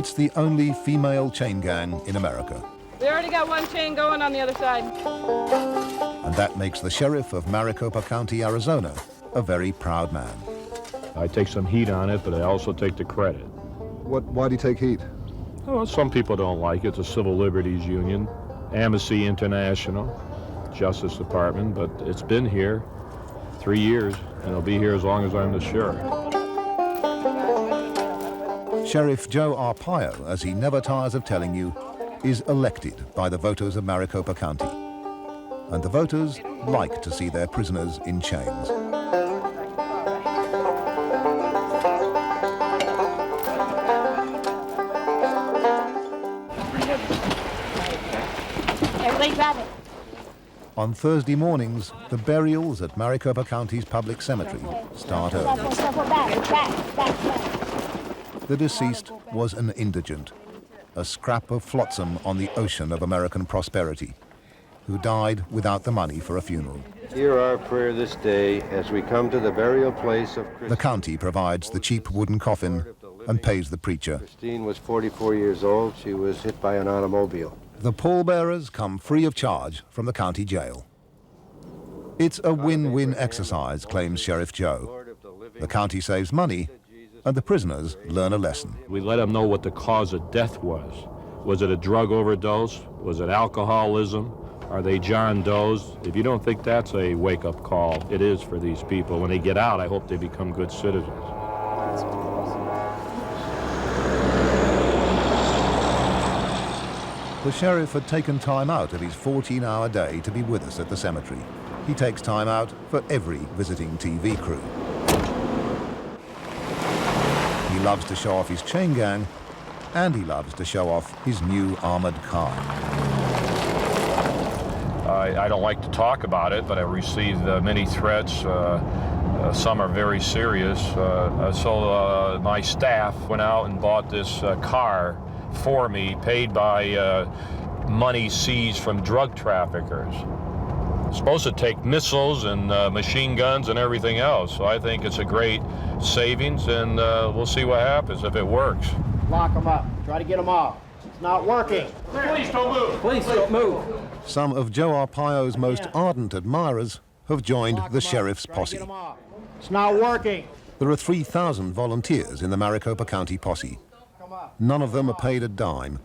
It's the only female chain gang in America. We already got one chain going on the other side. And that makes the sheriff of Maricopa County, Arizona, a very proud man. I take some heat on it, but I also take the credit. Why do you take heat? Well, some people don't like it. It's a civil liberties union, Amnesty International, Justice Department, but it's been here 3 years, and it'll be here as long as I'm the sheriff. Sheriff Joe Arpaio, as he never tires of telling you, is elected by the voters of Maricopa County. And the voters like to see their prisoners in chains. Everybody grab it. On Thursday mornings, the burials at Maricopa County's public cemetery start early. The deceased was an indigent, a scrap of flotsam on the ocean of American prosperity, who died without the money for a funeral. Hear our prayer this day as we come to the burial place of Christine. The county provides the cheap wooden coffin and pays the preacher. Christine was 44 years old. She was hit by an automobile. The pallbearers come free of charge from the county jail. It's a win-win exercise, claims Sheriff Joe. The county saves money, and the prisoners learn a lesson. We let them know what the cause of death was. Was it a drug overdose? Was it alcoholism? Are they John Does? If you don't think that's a wake-up call, it is for these people. When they get out, I hope they become good citizens. The sheriff had taken time out of his 14-hour day to be with us at the cemetery. He takes time out for every visiting TV crew. He loves to show off his chain gang, and he loves to show off his new armored car. I don't like to talk about it, but I received many threats. Some are very serious. So my staff went out and bought this car for me, paid by money seized from drug traffickers. It's supposed to take missiles and machine guns and everything else. So I think it's a great savings, and we'll see what happens if it works. Lock them up. Try to get them off. It's not working. Please don't move. Please don't move. Some of Joe Arpaio's most ardent admirers have joined the sheriff's posse. It's not working. There are 3,000 volunteers in the Maricopa County posse. None of them are paid a dime,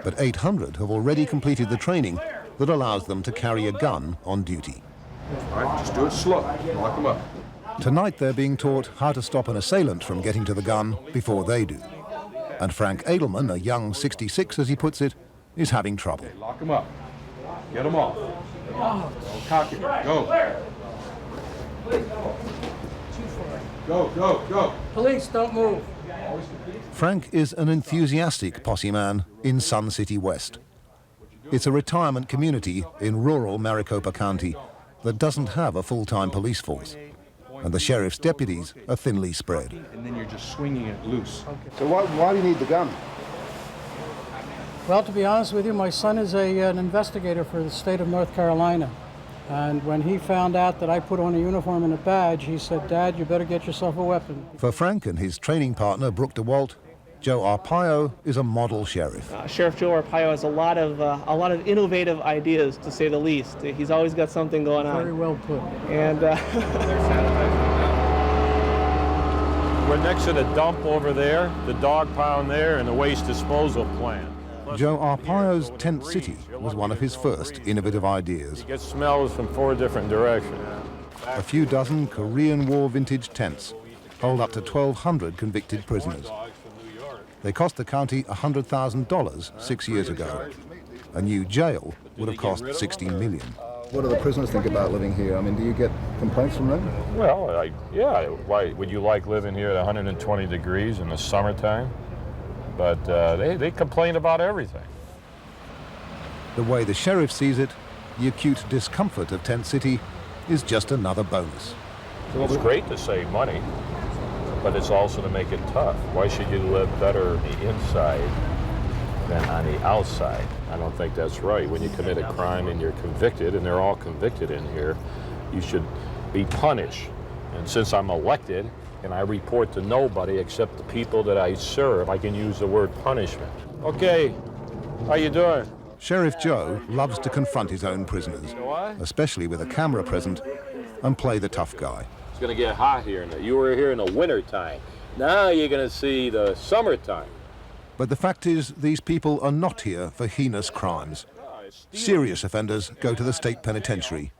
but 800 have already completed the training that allows them to carry a gun on duty. All right, just do it slow. Lock them up. Tonight they're being taught how to stop an assailant from getting to the gun before they do. And Frank Edelman, a young 66 as he puts it, is having trouble. Okay, lock them up. Get them off. Don't cock it. Go. Go, go, go. Police, don't move. Frank is an enthusiastic posse man in Sun City West. It's a retirement community in rural Maricopa County that doesn't have a full-time police force, and the sheriff's deputies are thinly spread. And then you're just swinging it loose. So why do you need the gun? Well, to be honest with you, my son is an investigator for the state of North Carolina. And when he found out that I put on a uniform and a badge, he said, "Dad, you better get yourself a weapon." For Frank and his training partner, Brooke DeWalt, Joe Arpaio is a model sheriff. Sheriff Joe Arpaio has a lot of innovative ideas, to say the least. He's always got something going on. Very well put. And We're next to the dump over there, the dog pound there, and the waste disposal plant. Joe Arpaio's tent city was one of his first innovative ideas. You get smells from 4 different directions. A few dozen Korean War vintage tents hold up to 1,200 convicted prisoners. They cost the county $100,000 6 years ago. A new jail would have cost $16 million. What do the prisoners think about living here? I mean, do you get complaints from them? Well, yeah. Why would you like living here at 120 degrees in the summertime? But they complain about everything. The way the sheriff sees it, the acute discomfort of Tent City is just another bonus. It's great to save money, but it's also to make it tough. Why should you live better on the inside than on the outside? I don't think that's right. When you commit a crime and you're convicted, and they're all convicted in here, you should be punished. And since I'm elected, and I report to nobody except the people that I serve. I can use the word punishment. Okay, how you doing? Sheriff Joe loves to confront his own prisoners, especially with a camera present, and play the tough guy. It's gonna get hot here. You were here in the winter time. Now you're gonna see the summertime. But the fact is, these people are not here for heinous crimes. Serious offenders go to the state penitentiary.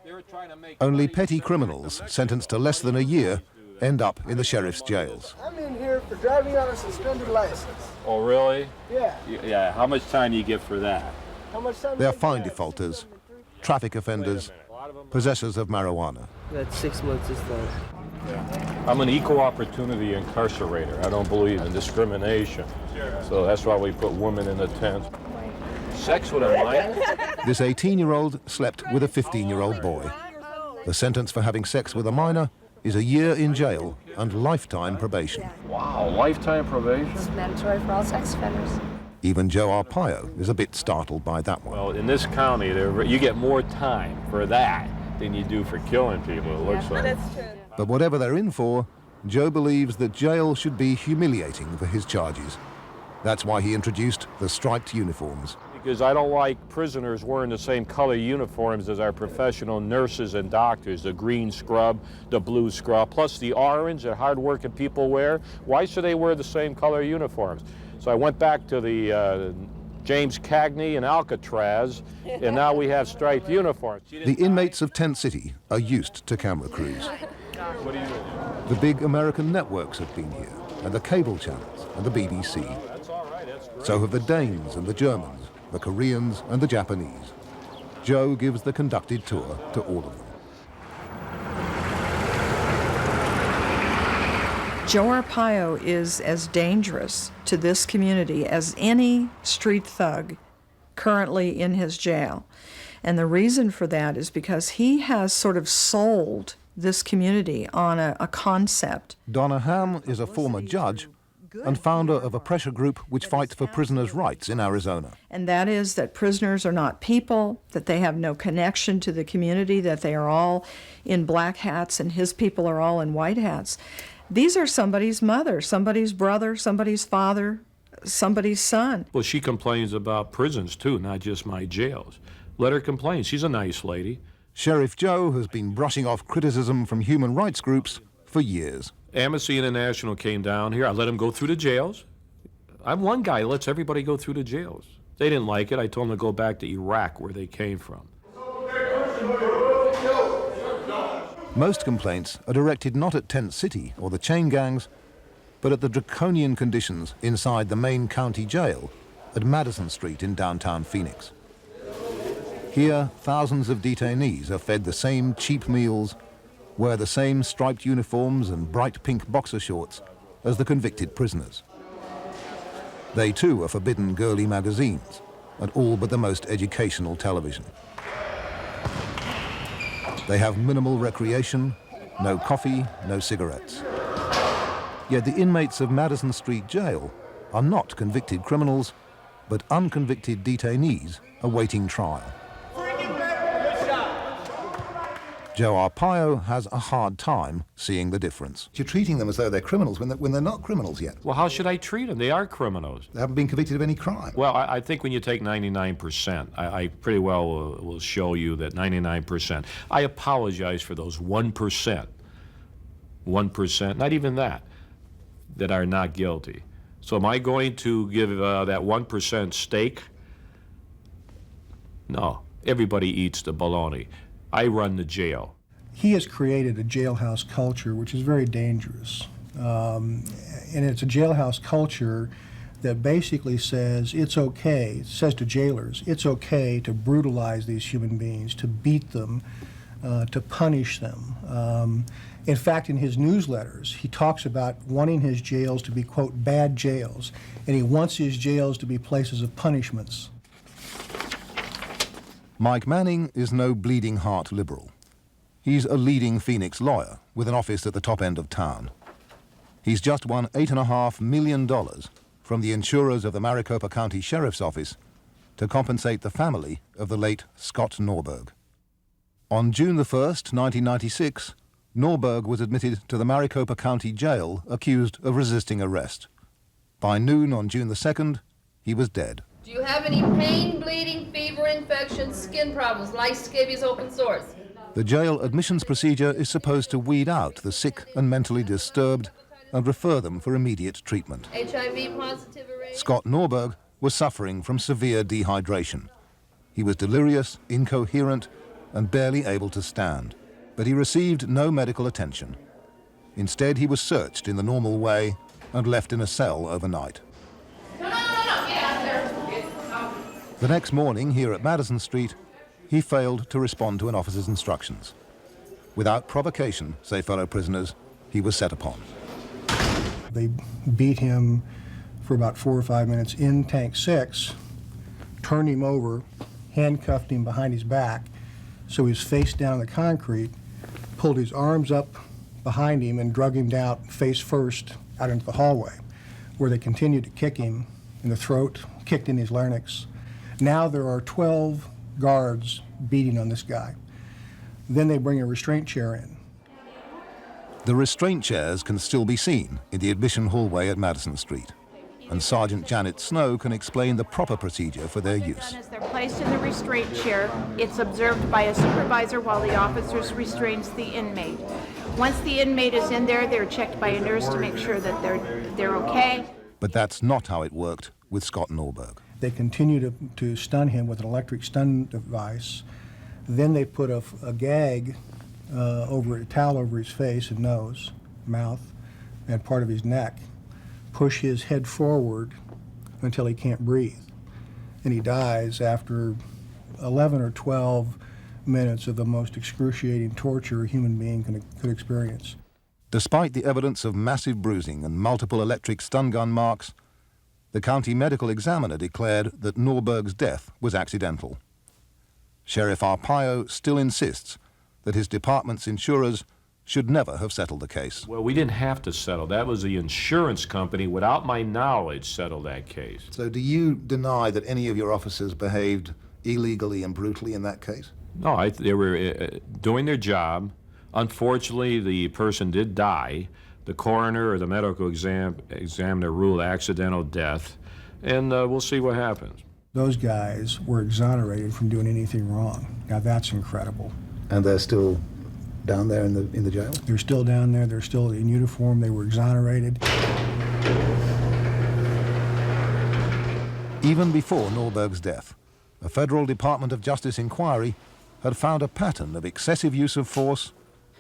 Only petty criminals sentenced to less than a year end up in the sheriff's jails. I'm in here for driving on a suspended license. Oh, really? Yeah. Yeah, how much time do you get for that? How much time? They are fine defaulters, traffic offenders, possessors of marijuana. That's 6 months is done. I'm an equal opportunity incarcerator. I don't believe in discrimination. So that's why we put women in the tent. Sex with a minor? This 18-year-old slept with a 15-year-old boy. The sentence for having sex with a minor is a year in jail and lifetime probation. Wow, lifetime probation? It's mandatory for all sex offenders. Even Joe Arpaio is a bit startled by that one. Well, in this county, you get more time for that than you do for killing people, it looks like. That's true. But whatever they're in for, Joe believes that jail should be humiliating for his charges. That's why he introduced the striped uniforms. Because I don't like prisoners wearing the same color uniforms as our professional nurses and doctors, the green scrub, the blue scrub, plus the orange that hard-working people wear. Why should they wear the same color uniforms? So I went back to the James Cagney and Alcatraz, and now we have striped uniforms. The inmates of Tent City are used to camera crews. What are you doing? The big American networks have been here, and the cable channels, and the BBC. That's all right, that's great. So have the Danes and the Germans, the Koreans and the Japanese. Joe gives the conducted tour to all of them. Joe Arpaio is as dangerous to this community as any street thug currently in his jail. And the reason for that is because he has sort of sold this community on a concept. Donna Ham is a former judge and founder of a pressure group which fights for prisoners' rights in Arizona. And that is that prisoners are not people, that they have no connection to the community, that they are all in black hats and his people are all in white hats. These are somebody's mother, somebody's brother, somebody's father, somebody's son. Well, she complains about prisons too, not just my jails. Let her complain. She's a nice lady. Sheriff Joe has been brushing off criticism from human rights groups for years. Amnesty International came down here. I let them go through the jails. I'm one guy who lets everybody go through the jails. They didn't like it. I told them to go back to Iraq, where they came from. Most complaints are directed not at Tent City or the chain gangs, but at the draconian conditions inside the main county jail at Madison Street in downtown Phoenix. Here, thousands of detainees are fed the same cheap meals, wear the same striped uniforms and bright pink boxer shorts as the convicted prisoners. They too are forbidden girly magazines and all but the most educational television. They have minimal recreation, no coffee, no cigarettes. Yet the inmates of Madison Street Jail are not convicted criminals, but unconvicted detainees awaiting trial. Joe Arpaio has a hard time seeing the difference. You're treating them as though they're criminals when they're not criminals yet. Well, how should I treat them? They are criminals. They haven't been convicted of any crime. Well, I think when you take 99%, I pretty well will show you that 99%. I apologize for those 1%, not even that are not guilty. So am I going to give that 1% steak? No, everybody eats the bologna. I run the jail. He has created a jailhouse culture which is very dangerous. And it's a jailhouse culture that basically says it's okay, it says to jailers, it's okay to brutalize these human beings, to beat them, to punish them. In fact, in his newsletters, he talks about wanting his jails to be, quote, bad jails, and he wants his jails to be places of punishments. Mike Manning is no bleeding heart liberal. He's a leading Phoenix lawyer with an office at the top end of town. He's just won $8.5 million from the insurers of the Maricopa County Sheriff's Office to compensate the family of the late Scott Norburg. On June the 1st, 1996, Norburg was admitted to the Maricopa County Jail accused of resisting arrest. By noon on June the 2nd, he was dead. Do you have any pain, bleeding, fever, infections, skin problems, lice, scabies, open sores? The jail admissions procedure is supposed to weed out the sick and mentally disturbed and refer them for immediate treatment. HIV positive array? Scott Norburg was suffering from severe dehydration. He was delirious, incoherent, and barely able to stand. But he received no medical attention. Instead, he was searched in the normal way and left in a cell overnight. No, get out there. The next morning, here at Madison Street, he failed to respond to an officer's instructions. Without provocation, say fellow prisoners, he was set upon. They beat him for about 4 or 5 minutes in tank 6, turned him over, handcuffed him behind his back, so he was face down in the concrete, pulled his arms up behind him and drug him down face first out into the hallway, where they continued to kick him in the throat, kicked in his larynx. Now there are 12 guards beating on this guy. Then they bring a restraint chair in. The restraint chairs can still be seen in the admission hallway at Madison Street, and Sergeant Janet Snow can explain the proper procedure for their use. As they're placed in the restraint chair, it's observed by a supervisor while the officer restrains the inmate. Once the inmate is in there, they're checked by a nurse to make sure that they're okay. But that's not how it worked with Scott Norburg. They continue to stun him with an electric stun device. Then they put a gag a towel over his face and nose, mouth, and part of his neck, push his head forward until he can't breathe. And he dies after 11 or 12 minutes of the most excruciating torture a human being could experience. Despite the evidence of massive bruising and multiple electric stun gun marks, the county medical examiner declared that Norburg's death was accidental. Sheriff Arpaio still insists that his department's insurers should never have settled the case. Well, we didn't have to settle. That was the insurance company, without my knowledge, settled that case. So do you deny that any of your officers behaved illegally and brutally in that case? No, they were doing their job. Unfortunately, the person did die. The coroner or the medical examiner ruled accidental death, and we'll see what happens. Those guys were exonerated from doing anything wrong. Now that's incredible. And they're still down there in the jail? They're still down there. They're still in uniform. They were exonerated. Even before Norburg's death, a federal Department of Justice inquiry had found a pattern of excessive use of force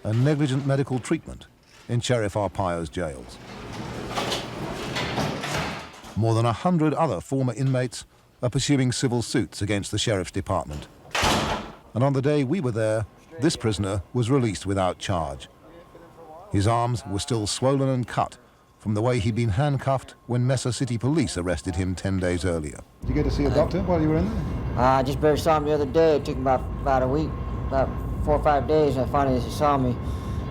and negligent medical treatment in Sheriff Arpaio's jails. More than 100 other former inmates are pursuing civil suits against the Sheriff's Department. And on the day we were there, this prisoner was released without charge. His arms were still swollen and cut from the way he'd been handcuffed when Mesa City Police arrested him 10 days earlier. Did you get to see a doctor while you were in there? I just barely saw him the other day. It took about a week, about 4 or 5 days, and finally he saw me.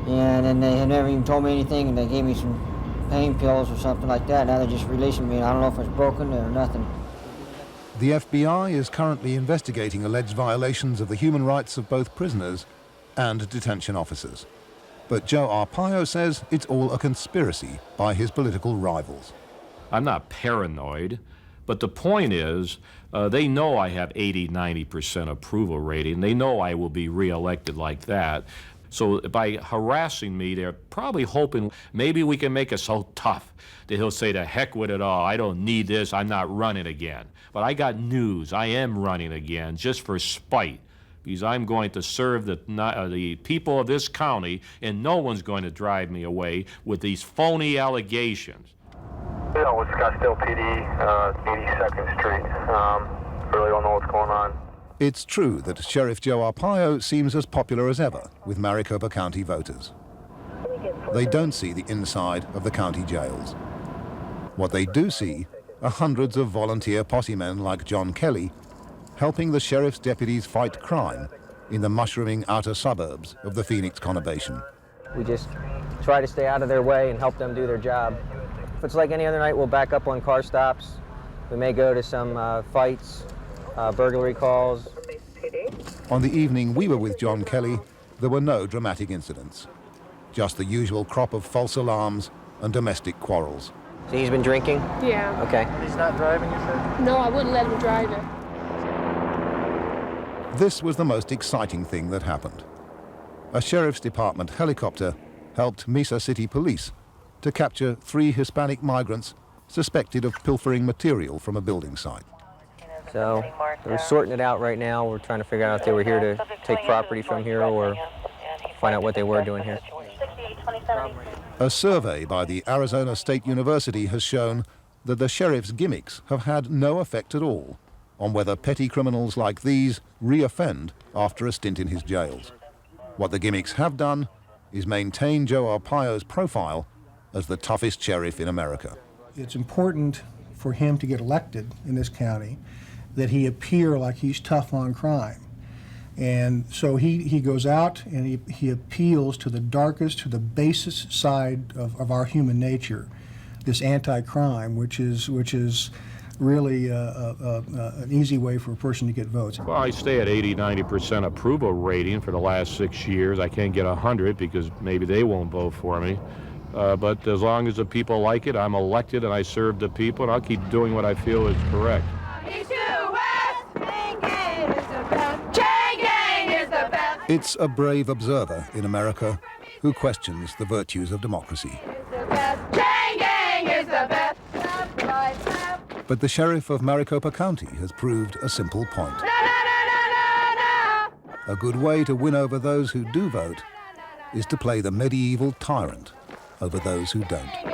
And then they had never even told me anything, and they gave me some pain pills or something like that. Now they're just releasing me. I don't know if it's broken or nothing. The FBI is currently investigating alleged violations of the human rights of both prisoners and detention officers. But Joe Arpaio says it's all a conspiracy by his political rivals. I'm not paranoid, but the point is, they know I have 80–90% approval rating. They know I will be reelected like that. So by harassing me, they're probably hoping maybe we can make it so tough that he'll say, to heck with it all, I don't need this, I'm not running again. But I got news, I am running again, just for spite, because I'm going to serve the people of this county, and no one's going to drive me away with these phony allegations. Yeah, with Scottsdale PD, 82nd Street. Really don't know what's going on. It's true that Sheriff Joe Arpaio seems as popular as ever with Maricopa County voters. They don't see the inside of the county jails. What they do see are hundreds of volunteer posse men like John Kelly helping the sheriff's deputies fight crime in the mushrooming outer suburbs of the Phoenix conurbation. We just try to stay out of their way and help them do their job. If it's like any other night, we'll back up on car stops. We may go to some fights, burglary calls. On the evening we were with John Kelly, there were no dramatic incidents. just the usual crop of false alarms and domestic quarrels. So he's been drinking? Yeah. Okay. He's not driving, you said? No, I wouldn't let him drive it. This was the most exciting thing that happened. A sheriff's department helicopter helped Mesa City Police to capture 3 Hispanic migrants suspected of pilfering material from a building site. So we're sorting it out right now. We're trying to figure out if they were here to take property from here or find out what they were doing here. A survey by the Arizona State University has shown that the sheriff's gimmicks have had no effect at all on whether petty criminals like these reoffend after a stint in his jails. What the gimmicks have done is maintain Joe Arpaio's profile as the toughest sheriff in America. It's important for him to get elected in this county that he appear like he's tough on crime. And so he goes out and he appeals to the darkest, to the basest side of our human nature, this anti-crime, which is really an easy way for a person to get votes. Well, I stay at 80-90% approval rating for the last 6 years. I can't get 100 because maybe they won't vote for me. But as long as the people like it, I'm elected and I serve the people, and I'll keep doing what I feel is correct. It's a brave observer in America who questions the virtues of democracy. But the sheriff of Maricopa County has proved a simple point. A good way to win over those who do vote is to play the medieval tyrant over those who don't.